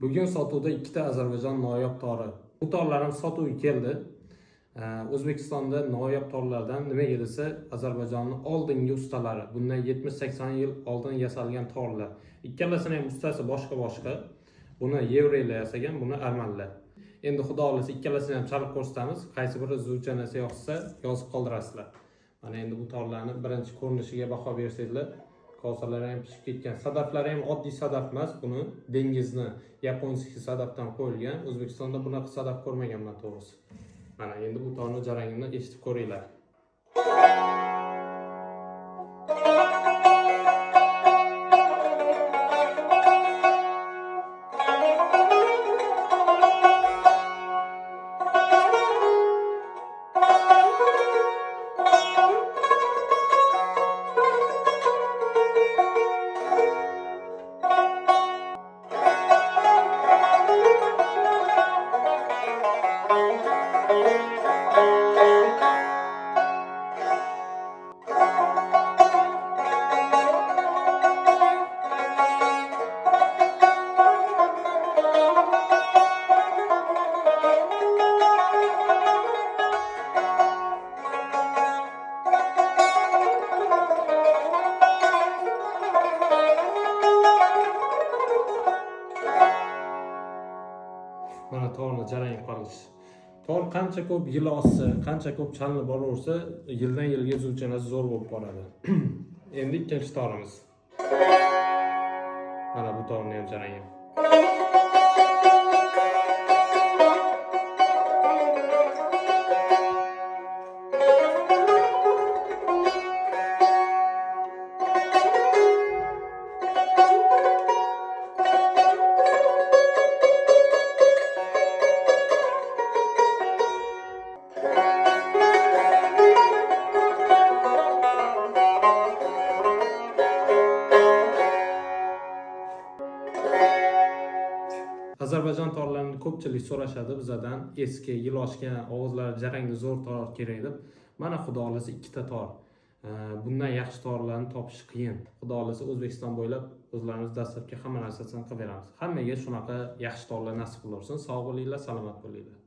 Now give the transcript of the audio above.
Bugun sotuvda ikkita Ozarbayjon noyob tori. Bu torlarimiz sotuvga keldi. O'zbekistonda noyob torlardan nimaga desa, Ozarbayjonning oldingi ustalari, bundan 70-80 yil oldin yasalgan torlar. Ikkalasining ham ustasi boshqa. Buni yevrelar yasagan, buni armanlar. Endi xudo xolasa ikkalasini ham chalib ko'rsatamiz. Qaysi biri zuchanasi yoqsa, yozib qoldirasizlar. Mana endi bu torlarni birinchi ko'rinishiga baho bersanglar, kosalari ham pishib ketgan. Sadaflari ham oddiy sadaf emas, buni dengizni yaponskiy sadafdan qo'yilgan. O'zbekistonda bunaqa sadaf ko'rmaganman to'g'risi. Mana endi bu torni jarangini eshitib ko'ringlar. Mana torni jarang qolish. Tor qancha ko'p yil ossa, qancha ko'p chalinib boraversa, yildan yilga zulchanasi zo'r bo'lib boradi. Endi ikkinchi torimiz. Mana bu torni ham jarangi. Ozarbayjon torlarini ko'pchilik so'rashadi bizdan, eski, yil oshgan, og'izlari jarangli zo'r tor kerak deb. Mana xudo xolasa ikkita tor. Bundan yaxshi torlarni topish qiyin. Xudo xolasa O'zbekiston bo'ylab o'zlarimiz dastlabki hamma narsasini qilib beramiz. Hammaga shunaqa yaxshi torlar nasib qilsin. Sog' bo'linglar, salomat bo'linglar.